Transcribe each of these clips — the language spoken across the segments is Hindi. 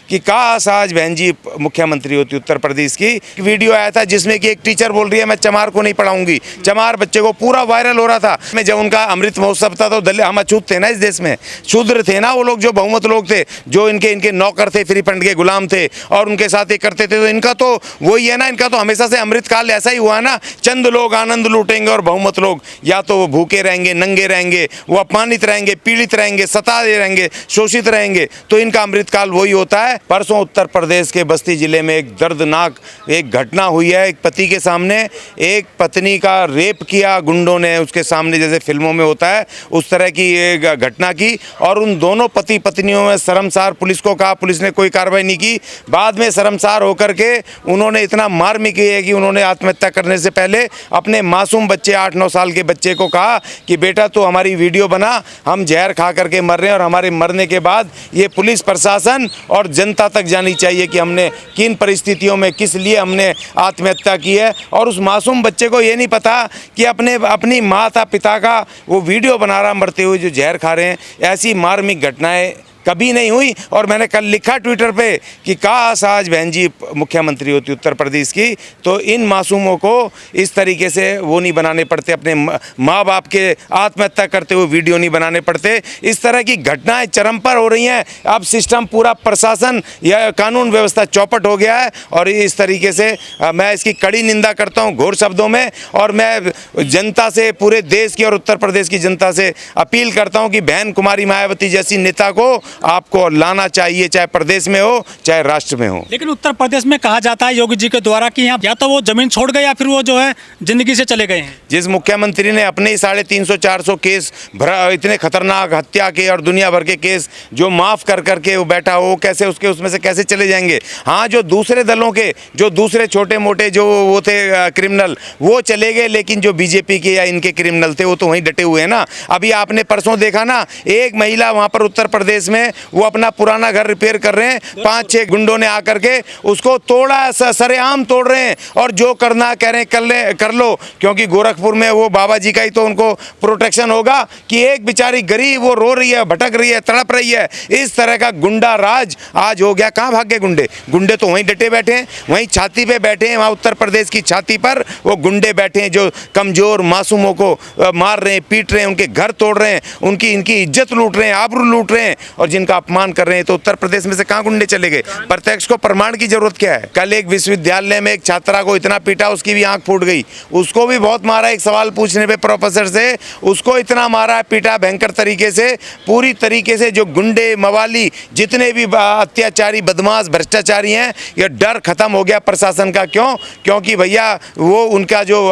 कि काश आज बहन जी मुख्यमंत्री होती उत्तर प्रदेश की। वीडियो आया था जिसमें कि एक टीचर बोल रही है मैं चमार को नहीं पढ़ाऊंगी, चमार बच्चे को, पूरा वायरल हो रहा था। मैं जब उनका अमृत महोत्सव था तो दलित हम अछूत थे ना इस देश में, शूद्र थे ना वो लोग, जो बहुमत लोग थे, जो इनके नौकर थे, फ्री फंड के गुलाम थे और उनके साथ ये करते थे। तो इनका तो वही है ना, इनका तो हमेशा से अमृत काल ऐसा ही हुआ ना, चंद लोग आनंद लूटेंगे और बहुमत लोग या तो वो भूखे रहेंगे, नंगे रहेंगे, वो अपमानित रहेंगे, पीड़ित रहेंगे, सताए रहेंगे, शोषित रहेंगे। तो इनका अमृत काल वही होता है। परसों उत्तर प्रदेश के बस्ती जिले में एक दर्दनाक एक घटना हुई है। एक पति के सामने एक पत्नी का रेप किया गुंडों ने, उसके सामने, जैसे फिल्मों में होता है उस तरह की एक घटना की। और उन दोनों पति पत्नियों में शर्मसार, पुलिस को कहा, पुलिस ने कोई कार्रवाई नहीं की। बाद में शर्मसार होकर के उन्होंने इतना मार्मिक है कि उन्होंने आत्महत्या करने से पहले अपने मासूम बच्चे 8-9 साल के बच्चे को कहा कि बेटा तू हमारी वीडियो बना, हम जहर खा करके मर रहे हैं और हमारे मरने के बाद ये पुलिस प्रशासन और जनता तक जानी चाहिए कि हमने किन परिस्थितियों में किस लिए हमने आत्महत्या की है। और उस मासूम बच्चे को ये नहीं पता कि अपनी माता पिता का वो वीडियो बना रहा मरते हुए जो जहर खा रहे हैं। ऐसी मार्मिक घटनाएं कभी नहीं हुई। और मैंने कल लिखा ट्विटर पे कि काश आज बहन जी मुख्यमंत्री होती उत्तर प्रदेश की, तो इन मासूमों को इस तरीके से वो नहीं बनाने पड़ते, अपने माँ बाप के आत्महत्या करते हुए वीडियो नहीं बनाने पड़ते। इस तरह की घटनाएं चरम पर हो रही हैं। अब सिस्टम, पूरा प्रशासन या कानून व्यवस्था चौपट हो गया है और इस तरीके से मैं इसकी कड़ी निंदा करता हूँ घोर शब्दों में। और मैं जनता से, पूरे देश की और उत्तर प्रदेश की जनता से अपील करता हूँ कि बहन कुमारी मायावती जैसी नेता को आपको लाना चाहिए, चाहे प्रदेश में हो चाहे राष्ट्र में हो। लेकिन उत्तर प्रदेश में कहा जाता है योगी जी के द्वारा कि यहाँ या तो वो जमीन छोड़ गए या फिर वो जो है जिंदगी से चले गए हैं। जिस मुख्यमंत्री ने अपने ही 350-400 केस इतने खतरनाक हत्या के और दुनिया भर के केस जो माफ कर करके वो बैठा हो, कैसे उसके उसमें से कैसे चले जाएंगे। हाँ, जो दूसरे दलों के, जो दूसरे छोटे मोटे जो वो थे क्रिमिनल, वो चले गए, लेकिन जो बीजेपी के या इनके क्रिमिनल थे वो तो वहीं डटे हुए हैं ना। अभी आपने परसों देखा ना, एक महिला वहाँ पर उत्तर प्रदेश में वो अपना पुराना घर रिपेयर कर रहे हैं, 5-6 गुंडों ने आकर के उसको तोड़ा, सरेआम तोड़ रहे हैं। और जो करना कह रहे हैं कर लो, क्योंकि गोरखपुर में वो बाबा जी का ही तो उनको प्रोटेक्शन होगा कि एक बेचारी गरीब वो रो रही है, भटक रही है, तड़प रही है। इस तरह का गुंडा राज आज हो गया। कहाँ भाग गए गुंडे? गुंडे तो वहीं डटे बैठे हैं, वहीं छाती पे बैठे हैं, वहाँ उत्तर प्रदेश की छाती पर वो गुंडे बैठे हैं जो कमजोर मासूमों को मार रहे हैं, पीट रहे हैं, उनके घर तोड़ रहे हैं, इनकी इज्जत लूट रहे हैं, आबरू लूट रहे हैं और जिनका अपमान कर रहे हैं। तो उत्तर प्रदेश में से कहाँ गुंडे चले गए? प्रत्यक्ष को प्रमाण की जरूरत क्या है? कल एक विश्वविद्यालय में एक छात्रा को इतना पीटा, उसकी भी आंख फूट गई, उसको भी बहुत मारा। एक सवाल पूछने पे प्रोफेसर से उसको इतना मारा, पीटा भयंकर तरीके से, पूरी तरीके से। जो गुंडे मवाली जितने भी अत्याचारी, बदमाश, भ्रष्टाचारी हैं, ये डर खत्म हो गया प्रशासन का। क्यों? क्योंकि भैया वो उनका जो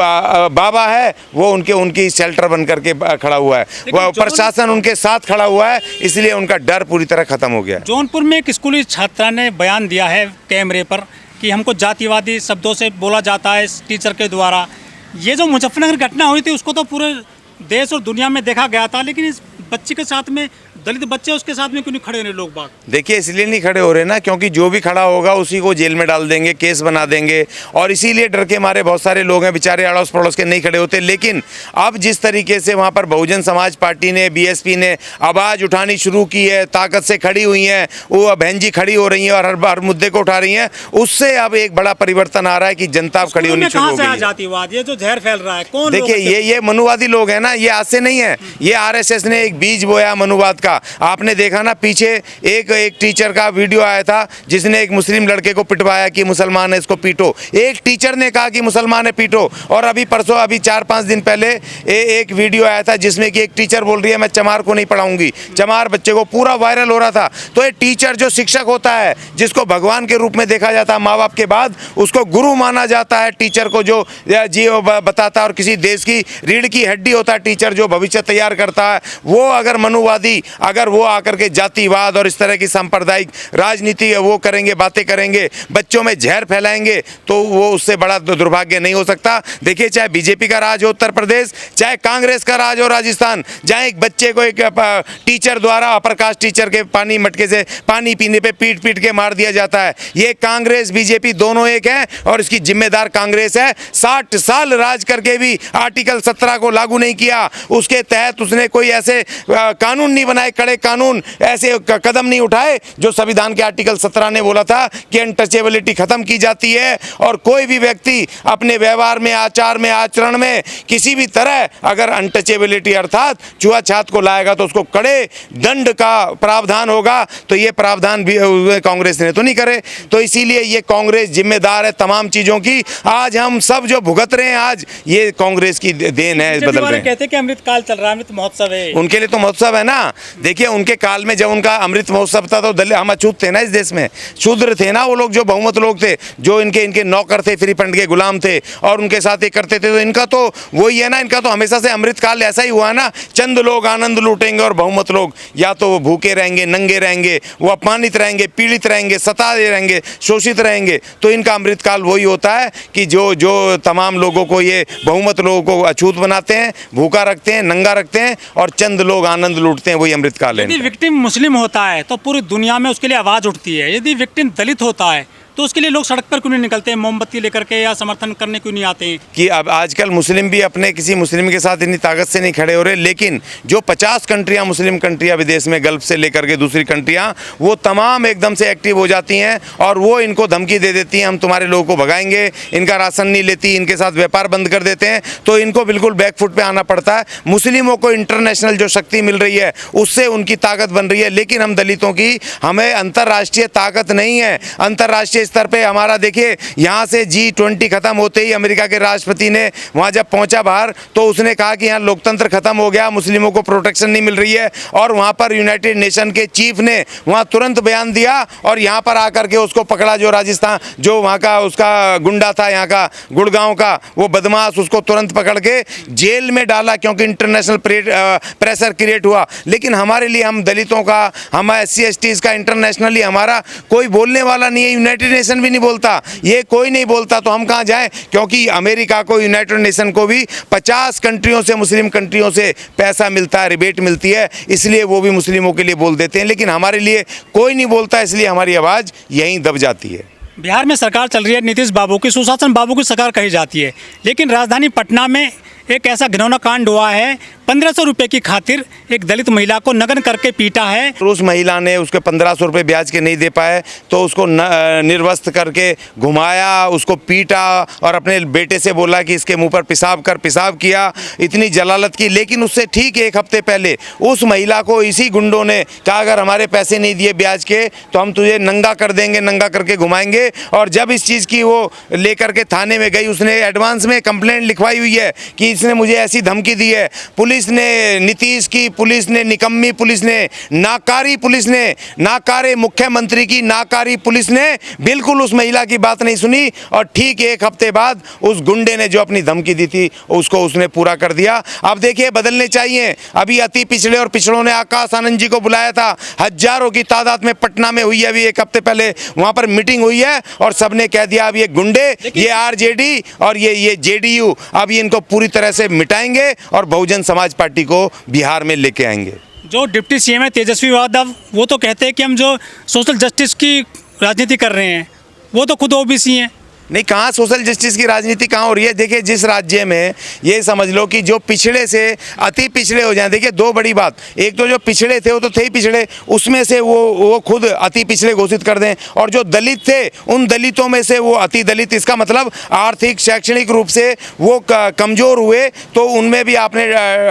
बाबा है वो उनकी शेल्टर बन करके खड़ा हुआ है, वो प्रशासन उनके साथ खड़ा हुआ है, इसलिए उनका डर पूरी तरह खत्म हो गया। जौनपुर में एक स्कूली छात्रा ने बयान दिया है कैमरे पर कि हमको जातिवादी शब्दों से बोला जाता है इस टीचर के द्वारा। ये जो मुजफ्फरनगर घटना हुई थी उसको तो पूरे देश और दुनिया में देखा गया था, लेकिन इस बच्ची के साथ में, दलित बच्चे उसके साथ में क्यों नहीं खड़े हो रहे लोग बाग? देखिए, इसलिए नहीं खड़े हो रहे ना क्योंकि जो भी खड़ा होगा उसी को जेल में डाल देंगे, केस बना देंगे। और इसीलिए डर के मारे बहुत सारे लोग हैं बेचारे अड़ोस पड़ोस के नहीं खड़े होते। लेकिन अब जिस तरीके से वहाँ पर बहुजन समाज पार्टी ने, बीएसपी ने आवाज़ उठानी शुरू की है, ताकत से खड़ी हुई हैं, वो बहन जी खड़ी हो रही हैं और हर मुद्दे को उठा रही हैं, उससे अब एक बड़ा परिवर्तन आ रहा है कि जनता अब खड़ी होनी शुरू हो गई है। जातिवाद, ये जो जहर फैल रहा है, कौन? देखिए, ये मनुवादी लोग हैं ना, ये आज से नहीं है, ये आरएसएस ने एक बीज बोया मनुवाद का। आपने देखा ना, पीछे एक टीचर का वीडियो आया था जिसने एक मुस्लिम लड़के को पिटवाया कि मुसलमान है, इसको पीटो। एक टीचर ने कहा कि मुसलमान है, पीटो। और अभी परसों, अभी 4-5 दिन पहले एक वीडियो आया था जिसमें कि एक टीचर बोल रही है मैं चमार को नहीं पढ़ाऊंगी, चमार बच्चे को, पूरा वायरल हो रहा था। तो ये टीचर जो शिक्षक होता है, जिसको भगवान के रूप में देखा जाता है, माँ बाप के बाद उसको गुरु माना जाता है, टीचर को जो जी बताता है, और किसी देश की रीढ़ की हड्डी होता है टीचर, जो भविष्य तैयार करता है। वो अगर मनुवादी, अगर वो आकर के जातिवाद और इस तरह की सांप्रदायिक राजनीति वो करेंगे, बातें करेंगे, बच्चों में जहर फैलाएंगे, तो वो उससे बड़ा दुर्भाग्य नहीं हो सकता। देखिए, चाहे बीजेपी का राज हो उत्तर प्रदेश, चाहे कांग्रेस का राज हो राजस्थान, जहाँ एक बच्चे को एक टीचर द्वारा, अपर कास्ट टीचर के पानी मटके से पानी पीने पे पीट पीट के मार दिया जाता है। ये कांग्रेस बीजेपी दोनों एक है और इसकी जिम्मेदार कांग्रेस है। 60 साल राज करके भी आर्टिकल 17 को लागू नहीं किया, उसके तहत उसने कोई ऐसे कानून नहीं बनाए नए कड़े कानून ऐसे कदम नहीं उठाए जो संविधान के आर्टिकल 17 ने बोला था कि अनटचेबिलिटी खत्म की जाती है और कोई भी व्यक्ति अपने व्यवहार में, आचार में, आचरण में किसी भी तरह अगर अनटचेबिलिटी अर्थात छुआछूत को लाएगा तो उसको कड़े दंड का प्रावधान होगा। तो ये प्रावधान भी कांग्रेस ने तो नहीं करे, तो इसीलिए ये कांग्रेस जिम्मेदार है तमाम चीजों की। आज हम सब जो भुगत रहे हैं आज ये कांग्रेस की देन है, बदल रहे हैं। कहते हैं कि अमृत काल चल रहा है, अमृत महोत्सव है, उनके लिए तो महोत्सव है ना। देखिए उनके काल में जब उनका अमृत महोत्सव था तो हम अछूत थे ना, इस देश में शूद्र थे ना वो लोग, जो बहुमत लोग थे, जो इनके नौकर थे, फ्री फंड के गुलाम थे और उनके साथ ये करते थे। तो इनका तो वही है ना, इनका तो हमेशा से अमृत काल ऐसा ही हुआ ना। चंद लोग आनंद लूटेंगे और बहुमत लोग या तो वो भूखे रहेंगे, नंगे रहेंगे, वो अपमानित रहेंगे, पीड़ित रहेंगे, सताए रहेंगे, शोषित रहेंगे। तो इनका अमृत काल वही होता है कि जो तमाम लोगों को, ये बहुमत लोगों को अछूत बनाते हैं, भूखा रखते हैं, नंगा रखते हैं और चंद लोग आनंद लूटते हैं, वही अमृत काल है। यदि विक्टिम मुस्लिम होता है तो पूरी दुनिया में उसके लिए आवाज़ उठती है, यदि विक्टिम दलित होता है तो उसके लिए लोग सड़क पर क्यों नहीं निकलते हैं, मोमबत्ती लेकर के, या समर्थन करने क्यों नहीं आते हैं? कि अब आजकल मुस्लिम भी अपने किसी मुस्लिम के साथ इतनी ताकत से नहीं खड़े हो रहे, लेकिन जो 50 कंट्रियां, मुस्लिम कंट्रियां विदेश में, गल्फ से लेकर के दूसरी कंट्रियां, वो तमाम एकदम से एक्टिव हो जाती हैं और वो इनको धमकी दे देती हैं, हम तुम्हारे लोगों को भगाएंगे, इनका राशन नहीं लेती, इनके साथ व्यापार बंद कर देते हैं। तो इनको बिल्कुल बैकफुट पे आना पड़ता है। मुस्लिमों को इंटरनेशनल जो शक्ति मिल रही है उससे उनकी ताकत बन रही है, लेकिन हम दलितों की, हमें अंतर्राष्ट्रीय ताकत नहीं है। अंतर्राष्ट्रीय स्तर पर हमारा देखिए, यहाँ से G20 खत्म होते ही अमेरिका के राष्ट्रपति ने वहाँ जब पहुँचा बाहर तो उसने कहा कि यहाँ लोकतंत्र खत्म हो गया, मुस्लिमों को प्रोटेक्शन नहीं मिल रही है। और वहाँ पर यूनाइटेड नेशन के चीफ ने वहाँ तुरंत बयान दिया और यहाँ पर आकर के उसको पकड़ा, जो राजस्थान, जो वहाँ का उसका गुंडा था, यहाँ का गुड़गांव का वो बदमाश, उसको तुरंत पकड़ के जेल में डाला क्योंकि इंटरनेशनल प्रेशर क्रिएट हुआ। लेकिन हमारे लिए, हम दलितों का, हम SC STs का इंटरनेशनली हमारा कोई बोलने वाला नहीं है, यूनाइटेड नेशन भी नहीं बोलता, ये कोई नहीं बोलता, तो हम कहाँ जाएं? क्योंकि अमेरिका को, यूनाइटेड नेशन को भी 50 कंट्रियों से, मुस्लिम कंट्रियों से पैसा मिलता है, रिबेट मिलती है, इसलिए वो भी मुस्लिमों के लिए बोल देते हैं। लेकिन हमारे लिए कोई नहीं बोलता, इसलिए हमारी आवाज़ यहीं दब जाती है। बिहार में सरकार चल रही है नीतीश बाबू की, सुशासन बाबू की सरकार कही जाती है, लेकिन राजधानी पटना में एक ऐसा घिनौना कांड हुआ है। 1500 रुपये की खातिर एक दलित महिला को नग्न करके पीटा है। तो उस महिला ने उसके 1500 रुपये ब्याज के नहीं दे पाए तो उसको निर्वस्त्र करके घुमाया, उसको पीटा और अपने बेटे से बोला कि इसके मुंह पर पेशाब कर, पेशाब किया, इतनी जलालत की। लेकिन उससे ठीक 1 हफ्ते पहले उस महिला को इसी गुंडों ने कहा, अगर हमारे पैसे नहीं दिए ब्याज के तो हम तुझे नंगा कर देंगे, नंगा करके घुमाएंगे। और जब इस चीज़ की वो लेकर के थाने में गई, उसने एडवांस में कंप्लेंट लिखवाई हुई है कि इसने मुझे ऐसी धमकी दी है। पुलिस ने, नीतीश की पुलिस ने, निकम्मी पुलिस ने, नाकारी पुलिस ने, नाकारे मुख्यमंत्री की नाकारी पुलिस ने बिल्कुल उस महिला की बात नहीं सुनी और ठीक 1 हफ्ते बाद उस गुंडे ने जो अपनी धमकी दी थी उसको उसने पूरा कर दिया। अब देखिए, बदलने चाहिए। अभी अति पिछड़े और पिछड़ों ने आकाश आनंद जी को बुलाया था, हजारों की तादाद में पटना में हुई है, अभी 1 हफ्ते पहले वहां पर मीटिंग हुई है और सबने कह दिया अब ये गुंडे, ये RJD और ये JDU, अब ये इनको पूरी तरह से मिटाएंगे और बहुजन समाज पार्टी को बिहार में लेके आएंगे। जो डिप्टी CM है तेजस्वी यादव, वो तो कहते हैं कि हम जो सोशल जस्टिस की राजनीति कर रहे हैं, वो तो खुद OBC हैं। नहीं, कहाँ सोशल जस्टिस की राजनीति कहाँ हो रही है? देखिए, जिस राज्य में ये समझ लो कि जो पिछड़े से अति पिछड़े हो जाएं, देखिए 2 बड़ी बात, एक तो जो पिछड़े थे वो तो थे ही पिछड़े, उसमें से वो खुद अति पिछड़े घोषित कर दें, और जो दलित थे उन दलितों में से वो अति दलित, इसका मतलब आर्थिक शैक्षणिक रूप से वो कमज़ोर हुए, तो उनमें भी आपने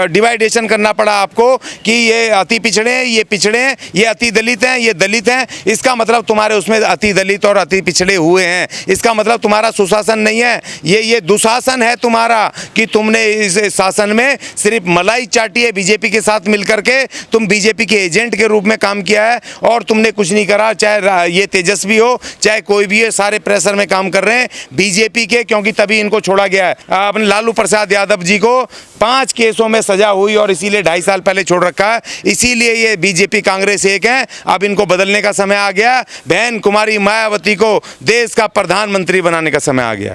डिवाइडेशन करना पड़ा आपको कि ये अति पिछड़े हैं, ये पिछड़े हैं, ये अति दलित हैं, ये दलित हैं। इसका मतलब तुम्हारे उसमें अति दलित और अति पिछड़े हुए हैं। इसका मतलब तुम्हारा सुशासन नहीं है, ये दुशासन है तुम्हारा कि तुमने इस शासन में सिर्फ मलाई चाटी है बीजेपी के साथ मिलकर के, तुम बीजेपी के एजेंट के रूप में काम किया है और तुमने कुछ नहीं करा। चाहे ये तेजस्वी हो, चाहे कोई भी है, सारे प्रेशर में काम कर रहे हैं बीजेपी के, क्योंकि तभी इनको छोड़ा गया है। अपने लालू प्रसाद यादव जी को 5 केसों में सजा हुई और इसीलिए 2.5 साल पहले छोड़ रखा है। इसीलिए ये बीजेपी कांग्रेस एक है। अब इनको बदलने का समय आ गया। बहन कुमारी मायावती को देश का प्रधानमंत्री बनाने का समय आ गया है।